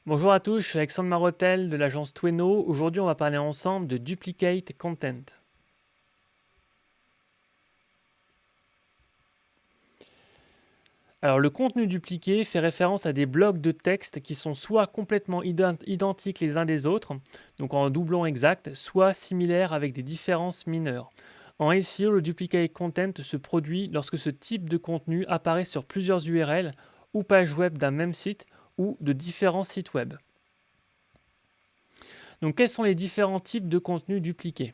Bonjour à tous, je suis Alexandre Marotel de l'agence Tweno. Aujourd'hui, on va parler ensemble de Duplicate Content. Alors, le contenu dupliqué fait référence à des blocs de texte qui sont soit complètement identiques les uns des autres, donc en doublon exact, soit similaires avec des différences mineures. En SEO, le duplicate content se produit lorsque ce type de contenu apparaît sur plusieurs URL ou pages web d'un même site ou de différents sites web. Donc, quels sont les différents types de contenus dupliqués?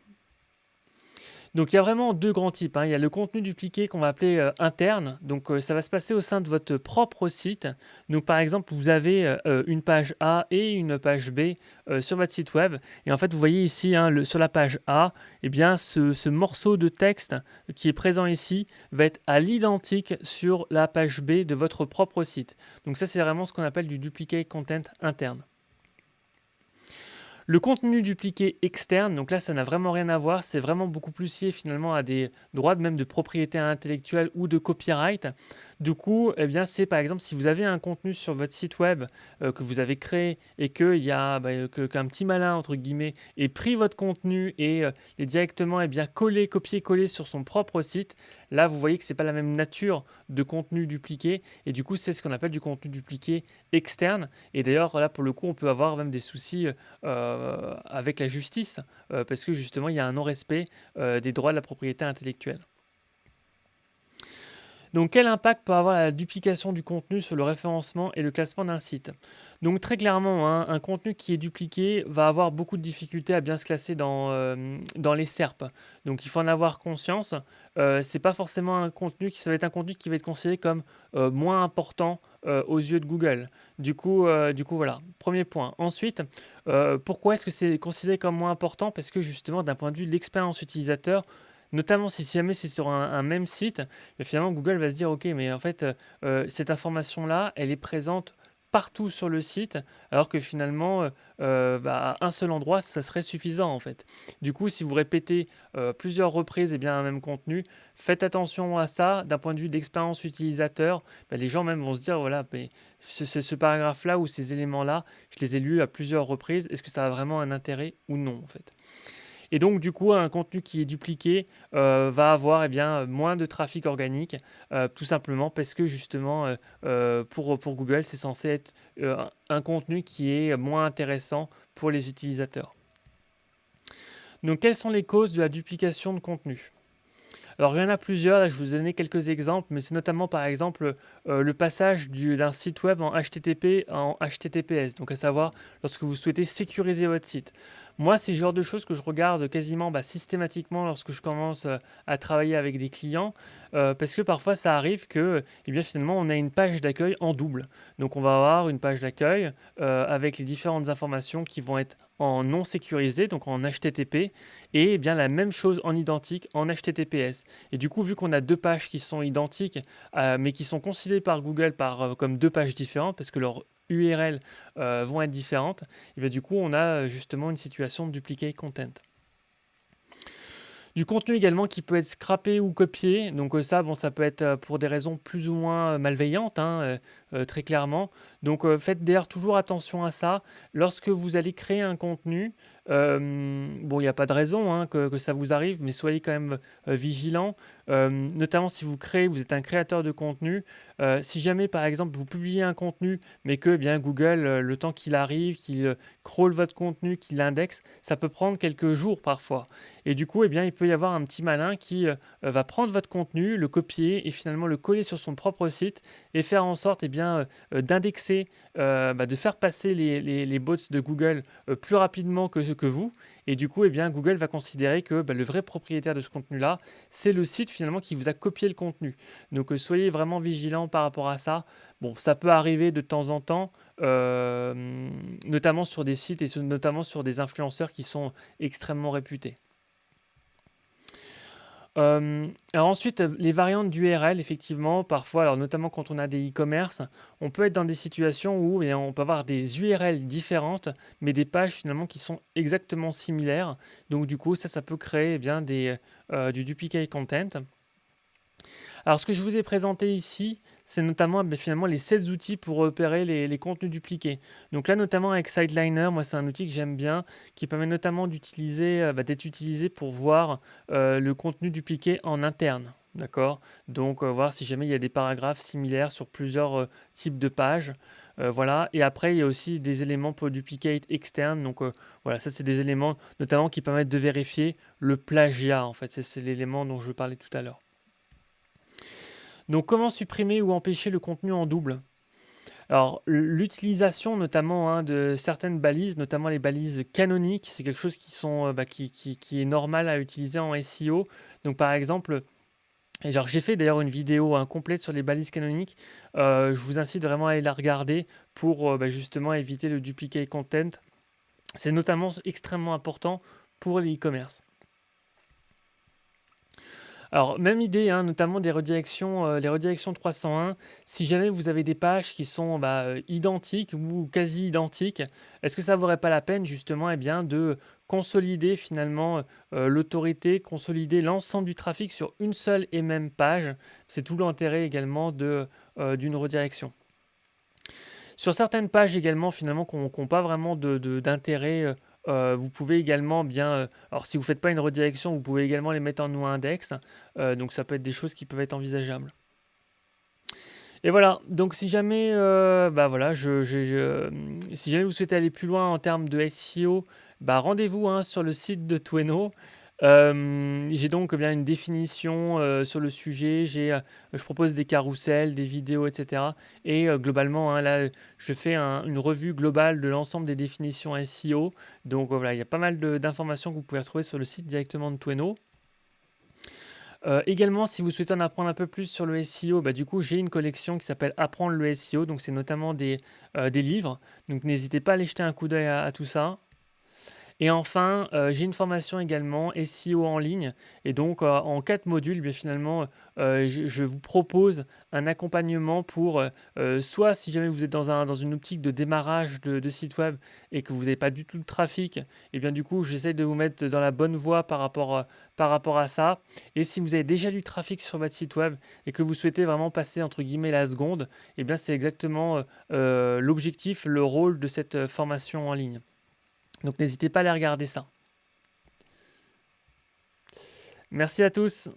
Donc il y a vraiment deux grands types, hein. Il y a le contenu dupliqué qu'on va appeler interne. Donc ça va se passer au sein de votre propre site. Donc par exemple, vous avez une page A et une page B sur votre site web. Et en fait, vous voyez ici, hein, sur la page A, eh bien, ce morceau de texte qui est présent ici va être à l'identique sur la page B de votre propre site. Donc ça, c'est vraiment ce qu'on appelle du duplicate content interne. Le contenu dupliqué externe, donc là ça n'a vraiment rien à voir, c'est vraiment beaucoup plus lié finalement à des droits même de propriété intellectuelle ou de copyright. Du coup, eh bien, c'est par exemple si vous avez un contenu sur votre site web que vous avez créé et qu'un petit malin entre guillemets ait pris votre contenu et l'ait directement collé, copié-collé sur son propre site, là vous voyez que c'est pas la même nature de contenu dupliqué et du coup c'est ce qu'on appelle du contenu dupliqué externe. Et d'ailleurs là pour le coup on peut avoir même des soucis avec la justice, parce que justement il y a un non-respect des droits de la propriété intellectuelle. Donc quel impact peut avoir la duplication du contenu sur le référencement et le classement d'un site? Donc très clairement, hein, un contenu qui est dupliqué va avoir beaucoup de difficultés à bien se classer dans les SERP. Donc il faut en avoir conscience. C'est pas forcément un contenu ça va être un contenu qui va être considéré comme moins important aux yeux de Google. Du coup voilà, premier point. Ensuite, pourquoi est-ce que c'est considéré comme moins important? Parce que justement, d'un point de vue de l'expérience utilisateur, notamment si jamais c'est sur un même site, mais finalement Google va se dire ok, mais en fait cette information-là, elle est présente partout sur le site, alors que finalement à un seul endroit, ça serait suffisant en fait. Du coup, si vous répétez plusieurs reprises un même contenu, faites attention à ça d'un point de vue d'expérience utilisateur. Les gens même vont se dire voilà, mais ce paragraphe-là ou ces éléments-là, je les ai lus à plusieurs reprises, est-ce que ça a vraiment un intérêt ou non en fait? Et donc, du coup, un contenu qui est dupliqué va avoir moins de trafic organique, tout simplement parce que justement, pour Google, c'est censé être un contenu qui est moins intéressant pour les utilisateurs. Donc, quelles sont les causes de la duplication de contenu? Alors, il y en a plusieurs, là, je vais vous donner quelques exemples, mais c'est notamment par exemple le passage d'un site web en HTTP en HTTPS, donc à savoir lorsque vous souhaitez sécuriser votre site. Moi, c'est le genre de choses que je regarde quasiment systématiquement lorsque je commence à travailler avec des clients, parce que parfois ça arrive que finalement on a une page d'accueil en double. Donc on va avoir une page d'accueil avec les différentes informations qui vont être en non sécurisé, donc en HTTP, et bien la même chose en identique en HTTPS. Et du coup, vu qu'on a deux pages qui sont identiques, mais qui sont considérées par Google comme deux pages différentes, parce que leurs URL vont être différentes, et bien du coup, on a justement une situation de duplicate content. Du contenu également qui peut être scrappé ou copié. Donc ça, bon, ça peut être pour des raisons plus ou moins malveillantes, hein, très clairement. Donc faites d'ailleurs toujours attention à ça. Lorsque vous allez créer un contenu, bon, il n'y a pas de raison hein, que ça vous arrive, mais soyez quand même vigilant. Notamment si vous êtes un créateur de contenu. Si jamais, par exemple, vous publiez un contenu, mais que Google, le temps qu'il arrive, qu'il crawl votre contenu, qu'il l'indexe, ça peut prendre quelques jours parfois. Et du coup, il peut y avoir un petit malin qui va prendre votre contenu, le copier et finalement le coller sur son propre site et faire en sorte d'indexer, de faire passer les bots de Google plus rapidement que vous. Et du coup, Google va considérer que le vrai propriétaire de ce contenu-là, c'est le site finalement qui vous a copié le contenu. Donc soyez vraiment vigilant par rapport à ça. Bon, ça peut arriver de temps en temps, notamment sur des sites et notamment sur des influenceurs qui sont extrêmement réputés. Alors ensuite, les variantes d'URL, effectivement, parfois, alors notamment quand on a des e-commerce, on peut être dans des situations où on peut avoir des URL différentes, mais des pages finalement qui sont exactement similaires. Donc du coup, ça peut créer du duplicate content. Alors, ce que je vous ai présenté ici, c'est notamment finalement les 7 outils pour repérer les contenus dupliqués. Donc là, notamment avec Sideliner, moi, c'est un outil que j'aime bien, qui permet notamment d'être utilisé pour voir le contenu dupliqué en interne. D'accord? Donc, voir si jamais il y a des paragraphes similaires sur plusieurs types de pages. Voilà. Et après, il y a aussi des éléments pour duplicate externe. Donc, voilà, ça, c'est des éléments notamment qui permettent de vérifier le plagiat. En fait, c'est l'élément dont je parlais tout à l'heure. Donc, comment supprimer ou empêcher le contenu en double? Alors, l'utilisation notamment de certaines balises, notamment les balises canoniques, c'est quelque chose qui est normal à utiliser en SEO. Donc, par exemple, et genre, j'ai fait d'ailleurs une vidéo complète sur les balises canoniques. Je vous incite vraiment à aller la regarder pour justement éviter le duplicate content. C'est notamment extrêmement important pour les e-commerce. Alors, même idée, notamment des redirections, les redirections 301. Si jamais vous avez des pages qui sont identiques ou quasi identiques, est-ce que ça ne vaudrait pas la peine justement de consolider finalement l'autorité, consolider l'ensemble du trafic sur une seule et même page? C'est tout l'intérêt également d'une redirection. Sur certaines pages également, finalement, qui n'ont pas vraiment d'intérêt, vous pouvez également alors si vous ne faites pas une redirection, vous pouvez également les mettre en no-index. Donc ça peut être des choses qui peuvent être envisageables. Et voilà, donc si jamais, voilà, si jamais vous souhaitez aller plus loin en termes de SEO, rendez-vous sur le site de Tweno. J'ai donc bien une définition sur le sujet, je propose des carousels, des vidéos, etc. Et globalement, là, je fais une revue globale de l'ensemble des définitions SEO. Donc voilà, il y a pas mal d'informations que vous pouvez retrouver sur le site directement de Tweno. Également, si vous souhaitez en apprendre un peu plus sur le SEO, du coup, j'ai une collection qui s'appelle Apprendre le SEO. Donc, c'est notamment des livres. Donc, n'hésitez pas à aller jeter un coup d'œil à tout ça. Et enfin, j'ai une formation également SEO en ligne. Et donc, en 4 modules, finalement, je vous propose un accompagnement pour soit si jamais vous êtes dans une optique de démarrage de site web et que vous n'avez pas du tout de trafic, et bien du coup, j'essaie de vous mettre dans la bonne voie par rapport à ça. Et si vous avez déjà du trafic sur votre site web et que vous souhaitez vraiment passer entre guillemets la seconde, et bien c'est exactement l'objectif, le rôle de cette formation en ligne. Donc n'hésitez pas à aller regarder ça. Merci à tous.